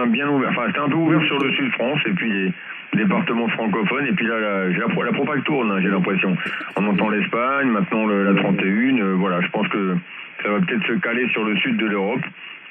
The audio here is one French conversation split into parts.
bien ouvert. Enfin, c'était un peu ouvert sur le sud de France et puis les départements francophones. Et puis là, la propague tourne, hein, j'ai l'impression. On entend l'Espagne, maintenant la 31. Voilà, je pense que ça va peut-être se caler sur le sud de l'Europe.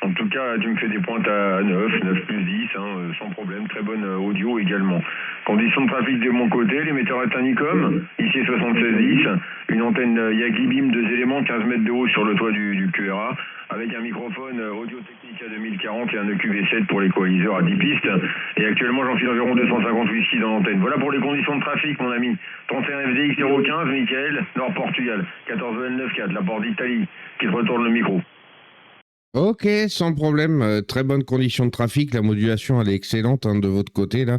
En tout cas, tu me fais des pointes à 9 plus 10, sans problème. Très bonne audio également. Conditions de trafic de mon côté, l'émetteur est un Icom, ici 7610, une antenne Yagi Beam 2 éléments, 15 mètres de haut sur le toit du QRA, avec un microphone Audio Technica 2040 et un EQV7 pour l'équaliseur à 10 pistes. Et actuellement, j'enfile environ 250 whisky dans l'antenne. Voilà pour les conditions de trafic, mon ami. 31 FDX 015, Michael, Nord Portugal, 14 L94, la porte d'Italie, qui te retourne le micro. Ok, sans problème. Très bonne condition de trafic. La modulation, elle est excellente de votre côté, là.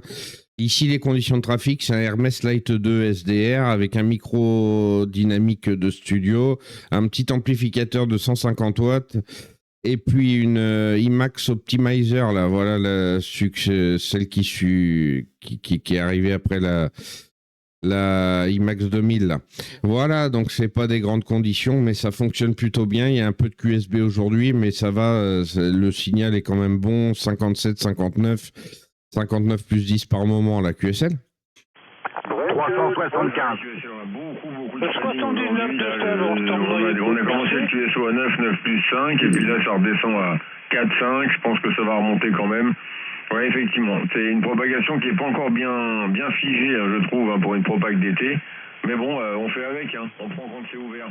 Ici, les conditions de trafic, c'est un Hermès Light 2 SDR avec un micro dynamique de studio, un petit amplificateur de 150 watts et puis une IMAX Optimizer, là, voilà, celle qui est arrivée après la IMAX 2000 là. Voilà, donc c'est pas des grandes conditions, mais ça fonctionne plutôt bien. Il y a un peu de QSB aujourd'hui, mais ça va. Le signal est quand même bon. 57, 59 plus 10 par moment la QSL. 375. Beaucoup de 79 on a commencé le QSO à 9 plus 5, et puis là ça redescend à 4, 5. Je pense que ça va remonter quand même. Oui, effectivement. C'est une propagation qui n'est pas encore bien figée, je trouve, pour une propague d'été. Mais bon, on fait avec, on prend quand c'est ouvert.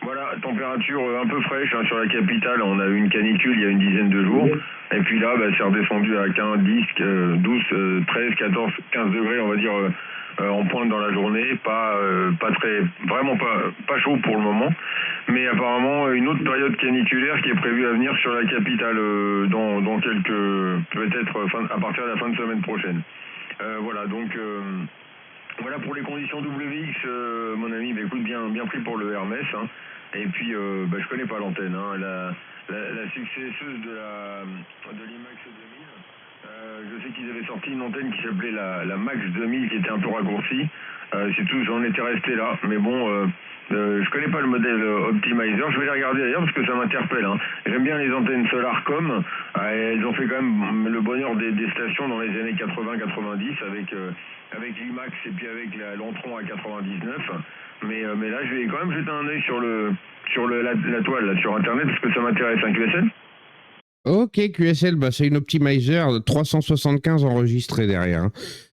Voilà, température un peu fraîche sur la capitale. On a eu une canicule il y a une dizaine de jours. Et puis là, c'est redescendu à 15, 10, 12, 13, 14, 15 degrés, on va dire, en pointe dans la journée. Vraiment pas chaud pour le moment. Mais apparemment, une autre période caniculaire qui est prévue à venir sur la capitale dans quelques... peut-être à partir de la fin de semaine prochaine. Voilà, donc... voilà pour les conditions WX, mon ami, écoute, bien pris pour le Hermès. Et puis, je connais pas l'antenne, la successeuse de l'IMAX 2000. Je sais qu'ils avaient sorti une antenne qui s'appelait la Max 2000, qui était un peu raccourcie. C'est tout, j'en étais resté là. Mais bon, je connais pas le modèle Optimizer. Je vais les regarder d'ailleurs parce que ça m'interpelle. J'aime bien les antennes Solarcom. Elles ont fait quand même le bonheur des stations dans les années 80-90 avec l'IMAX et puis avec l'Entron à 99. Mais là, je vais quand même jeter un œil sur la toile, là, sur Internet, parce que ça m'intéresse. Un QSL. Ok, QSL, c'est une Optimizer 375 enregistrée derrière.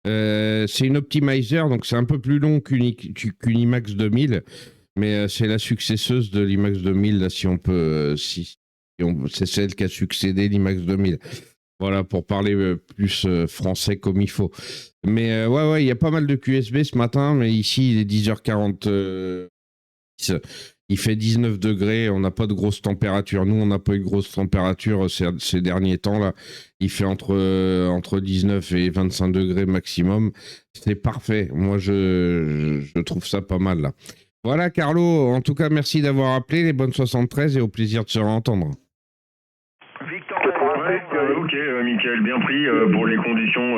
C'est une Optimizer, donc c'est un peu plus long qu'une IMAX 2000, mais c'est la successeuse de l'IMAX 2000, là, si on peut... c'est celle qui a succédé l'IMAX 2000. Voilà, pour parler plus français comme il faut. Mais ouais, il y a pas mal de QSB ce matin, mais ici, il est 10h40. Il fait 19 degrés, on n'a pas de grosse température. Nous, on n'a pas eu de grosse température ces derniers temps là. Il fait entre 19 et 25 degrés maximum. C'est parfait. Moi, je trouve ça pas mal là. Voilà, Carlo. En tout cas, merci d'avoir appelé. Les bonnes 73 et au plaisir de se réentendre. Ok, Mickaël, bien pris pour les conditions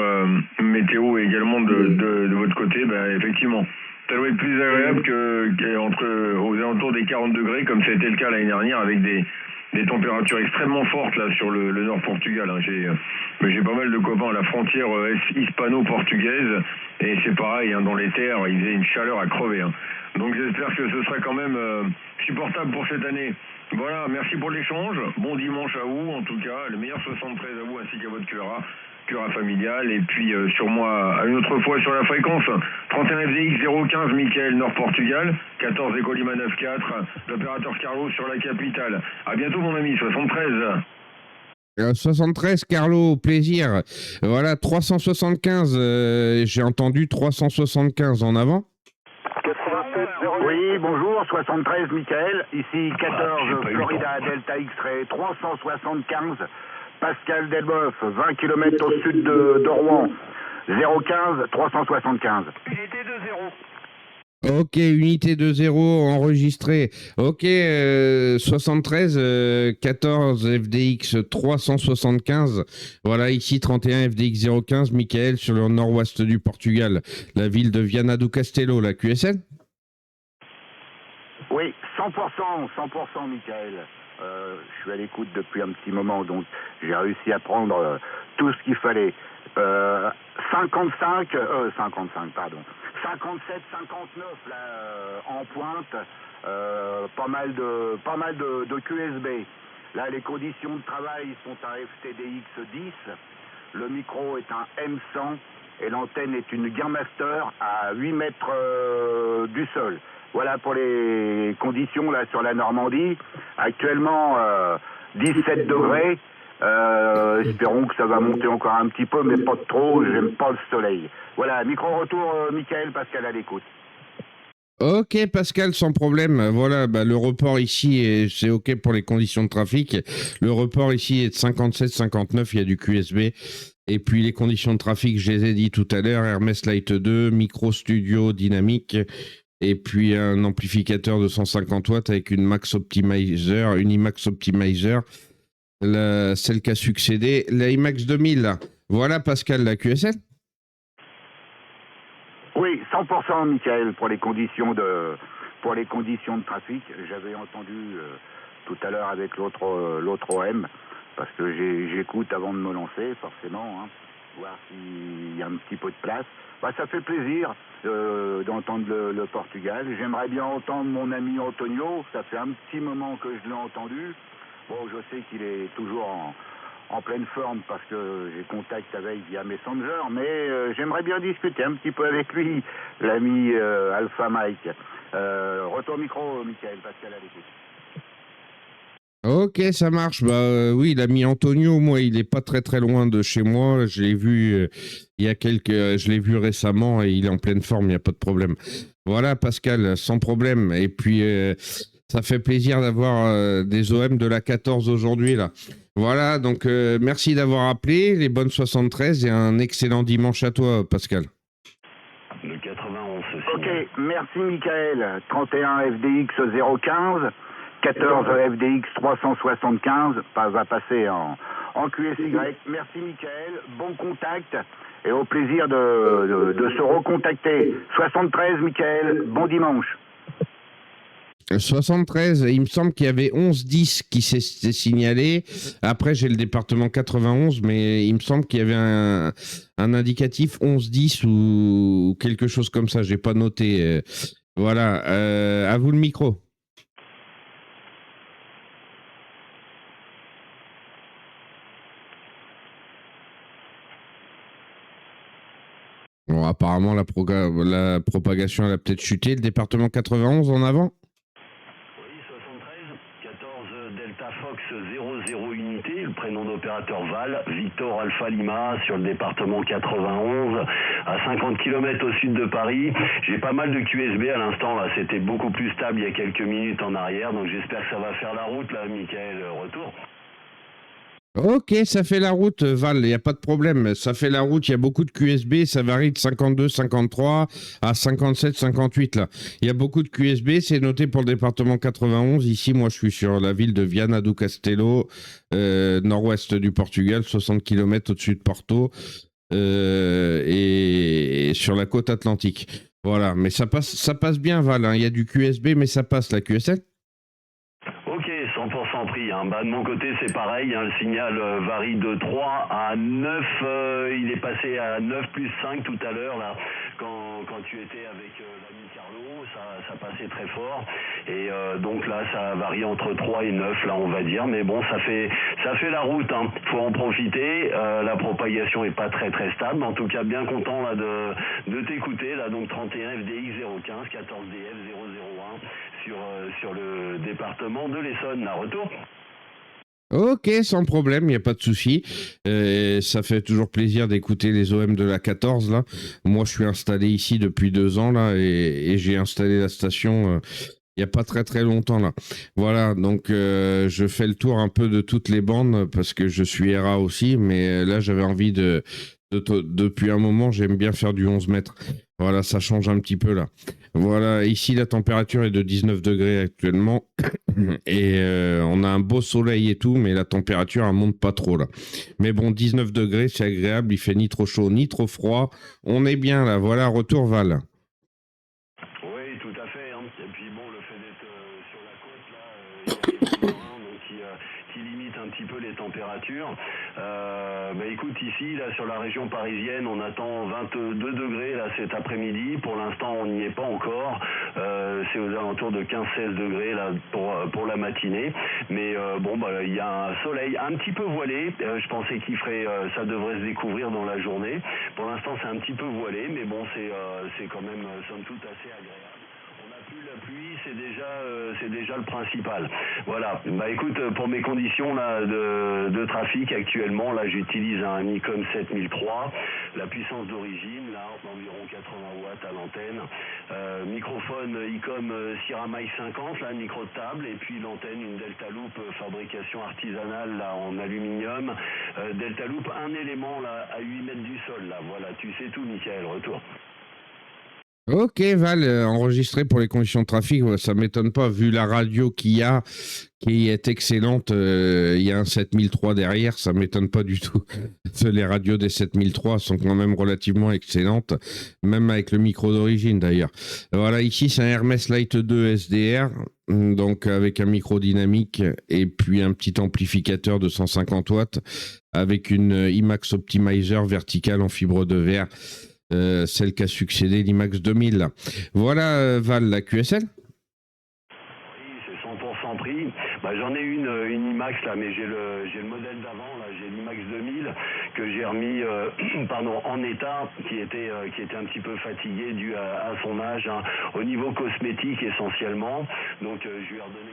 météo également de votre côté. Effectivement, ça doit être plus agréable aux alentours des 40 degrés, comme ça a été le cas l'année dernière, avec des températures extrêmement fortes là sur le nord Portugal. J'ai pas mal de copains à la frontière hispano-portugaise, et c'est pareil, dans les terres, il faisait une chaleur à crever. Donc j'espère que ce sera quand même supportable pour cette année. Voilà, merci pour l'échange. Bon dimanche à vous, en tout cas. Le meilleur 73 à vous ainsi qu'à votre QRA familial. Et puis sur moi, à une autre fois sur la fréquence. 31 FDX 015, Michael, Nord Portugal. 14 Ecolima 94, l'opérateur Carlo sur la capitale. À bientôt, mon ami, 73. 73, Carlo, plaisir. Voilà, 375, j'ai entendu 375 en avant. Oui, bonjour, 73, Michael. Ici 14, Florida Delta X-Ray 375, Pascal Delboeuf, 20 km au sud de Rouen, 015, 375. Unité de 0. Ok, unité de 0 enregistrée. Ok, 73, 14 FDX 375. Voilà, ici 31 FDX 015, Michael, sur le nord-ouest du Portugal, la ville de Viana do Castelo, la QSL. Oui, 100%, Michael. Je suis à l'écoute depuis un petit moment, donc j'ai réussi à prendre tout ce qu'il fallait. 55, pardon. 57, 59 là, en pointe, pas mal de QSB. Là, les conditions de travail sont un FTDX 10, le micro est un M100 et l'antenne est une Gearmaster à 8 mètres du sol. Voilà pour les conditions là sur la Normandie. Actuellement, 17 degrés. Espérons que ça va monter encore un petit peu, mais pas trop, j'aime pas le soleil. Voilà, micro-retour, Michael, Pascal à l'écoute. Ok Pascal, sans problème. Voilà, le report ici, c'est ok pour les conditions de trafic. Le report ici est de 57-59, il y a du QSB. Et puis les conditions de trafic, je les ai dit tout à l'heure, Hermès Light 2, micro studio dynamique, et puis un amplificateur de 150 watts avec une Max Optimizer, une IMAX Optimizer, celle qui a succédé, la IMAX 2000. Voilà Pascal, la QSL. Oui, 100% Michael pour les conditions de trafic. J'avais entendu tout à l'heure avec l'autre OM, parce que j'écoute avant de me lancer, forcément, hein, voir s'il y a un petit peu de place. Ça fait plaisir d'entendre le Portugal. J'aimerais bien entendre mon ami Antonio. Ça fait un petit moment que je l'ai entendu. Bon, je sais qu'il est toujours en pleine forme parce que j'ai contact avec via Messenger, mais j'aimerais bien discuter un petit peu avec lui, l'ami Alpha Mike. Retour micro, Michael, Pascal à l'écoute. Ok, ça marche. Oui, l'ami Antonio, moi, il est pas très très loin de chez moi. Je l'ai vu je l'ai vu récemment et il est en pleine forme, il n'y a pas de problème. Voilà, Pascal, sans problème. Et puis, ça fait plaisir d'avoir des OM de la 14 aujourd'hui là. Voilà, donc merci d'avoir appelé, les bonnes 73 et un excellent dimanche à toi, Pascal. Le 91 aussi. Ok, merci Michael. 31 FDX 015. 14 FDX 375 va passer en QSY. Merci Michael, bon contact et au plaisir de se recontacter. 73 Michael, bon dimanche. 73, il me semble qu'il y avait 11-10 qui s'est signalé. Après, j'ai le département 91, mais il me semble qu'il y avait un indicatif 11-10 ou quelque chose comme ça. J'ai pas noté. Voilà, à vous le micro. Bon, apparemment, la propagation, elle a peut-être chuté. Le département 91 en avant ? Oui, 73, 14 Delta Fox 00 unité, le prénom d'opérateur Val, Victor Alpha Lima sur le département 91, à 50 km au sud de Paris. J'ai pas mal de QSB à l'instant, là, c'était beaucoup plus stable il y a quelques minutes en arrière, donc j'espère que ça va faire la route, là, Michael, retour. Ok, ça fait la route, Val, il n'y a pas de problème. Ça fait la route, il y a beaucoup de QSB, ça varie de 52, 53 à 57, 58 là. Il y a beaucoup de QSB, c'est noté pour le département 91. Ici, moi, je suis sur la ville de Viana do Castelo, nord-ouest du Portugal, 60 km au-dessus de Porto, et sur la côte atlantique. Voilà, mais ça passe bien, Val, hein. Il y a du QSB, mais ça passe, la QSL. Ok, 100% pris. Hein. De mon côté, c'est pareil. Hein. Le signal varie de 3 à 9. Il est passé à 9 plus 5 tout à l'heure, là, quand tu étais avec l'ami Carlo. Ça passait très fort. Et donc là, ça varie entre 3 et 9, là, on va dire. Mais bon, ça fait la route. Hein. Faut en profiter. La propagation est pas très très stable. En tout cas, bien content là, de t'écouter. Là, donc 31 FDX 015, 14 DF 001 sur le département de l'Essonne. À retour. Ok, sans problème, il n'y a pas de souci. Ça fait toujours plaisir d'écouter les OM de la 14 là. Moi, je suis installé ici depuis 2 ans là et j'ai installé la station il n'y a pas très très longtemps là. Voilà, donc je fais le tour un peu de toutes les bandes parce que je suis RA aussi, mais là j'avais envie depuis un moment, j'aime bien faire du 11 mètres. Voilà, ça change un petit peu là. Voilà, ici la température est de 19 degrés actuellement et on a un beau soleil et tout, mais la température elle monte pas trop là. Mais bon, 19 degrés, c'est agréable, il fait ni trop chaud ni trop froid. On est bien là, voilà, retour Val. Oui, tout à fait. Hein. Et puis bon, le fait d'être sur la côte là, il y a les fonds marins, donc qui limite un petit peu les les températures. Écoute, ici, là, sur la région parisienne, on attend 22 degrés là, cet après-midi. Pour l'instant, on n'y est pas encore. C'est aux alentours de 15-16 degrés là, pour la matinée. Mais il y a un soleil un petit peu voilé. Je pensais qu'il ferait, ça devrait se découvrir dans la journée. Pour l'instant, c'est un petit peu voilé, mais bon, c'est quand même, somme toute, assez agréable. On n'a plus la pluie, c'est déjà le principal. Voilà. Écoute, pour mes conditions là de trafic actuellement, là, j'utilise un Nikon 7003, la puissance d'origine, là, environ 80 watts à l'antenne, microphone ICOM Sierra Mic 50, là, micro de table, et puis l'antenne, une Delta Loop fabrication artisanale là en aluminium, Delta Loop, un élément là à 8 mètres du sol, là. Voilà, tu sais tout, Michael. Retour. Ok, Val, enregistré pour les conditions de trafic, ça m'étonne pas, vu la radio qu'il y a, qui est excellente, il y a un 7003 derrière, ça m'étonne pas du tout. Les radios des 7003 sont quand même relativement excellentes, même avec le micro d'origine d'ailleurs. Voilà, ici c'est un Hermès Light 2 SDR, donc avec un micro dynamique et puis un petit amplificateur de 150 watts avec une IMAX Optimizer verticale en fibre de verre. Celle qui a succédé l'IMAX 2000. Voilà, Val, la QSL. Oui, c'est 100% prix. J'en ai une IMAX là, mais j'ai le modèle d'avant là, j'ai l'IMAX 2000 que j'ai remis en état, qui était un petit peu fatigué dû à son âge, hein, au niveau cosmétique essentiellement. Donc je lui ai redonné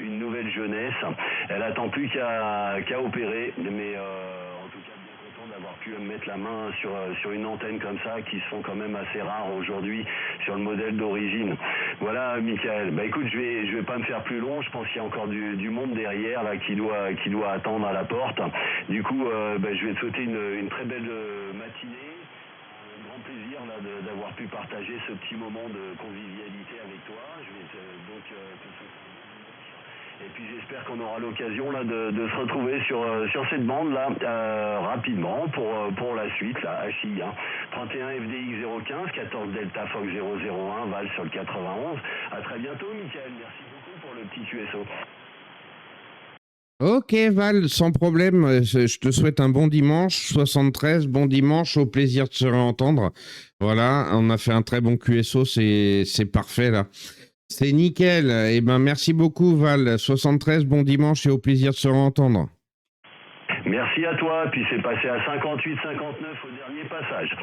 une nouvelle jeunesse. Elle attend plus qu'à opérer, mais en tout cas bien content d'avoir pu mettre la main sur une antenne comme ça, qui sont quand même assez rares aujourd'hui sur le modèle d'origine. Voilà, Michael. Écoute, je vais pas me faire plus long. Je pense qu'il y a encore du monde derrière là qui doit attendre à la porte. Du coup, je vais te souhaiter une très belle matinée. Un grand plaisir là d'avoir pu partager ce petit moment de convivialité avec toi. Je vais te souhaiter. Et puis j'espère qu'on aura l'occasion là de se retrouver sur cette bande là rapidement pour la suite là, HI, hein. 31 FDX 015, 14 Delta Fox 001, Val sur le 91. À très bientôt, Michael. Merci beaucoup pour le petit QSO. Ok, Val, sans problème. Je te souhaite un bon dimanche, 73, bon dimanche, au plaisir de se réentendre. Voilà, on a fait un très bon QSO, c'est parfait là. C'est nickel. Merci beaucoup, Val. 73, bon dimanche et au plaisir de se réentendre. Merci à toi. Puis c'est passé à 58, 59 au dernier passage.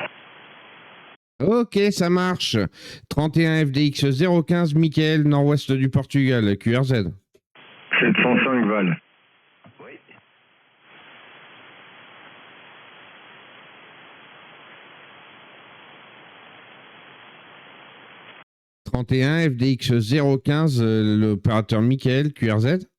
Ok, ça marche. 31 FDX 015, Michael, nord-ouest du Portugal, QRZ. 705, Val. Oui. 31 FDX 015, l'opérateur Michael, QRZ.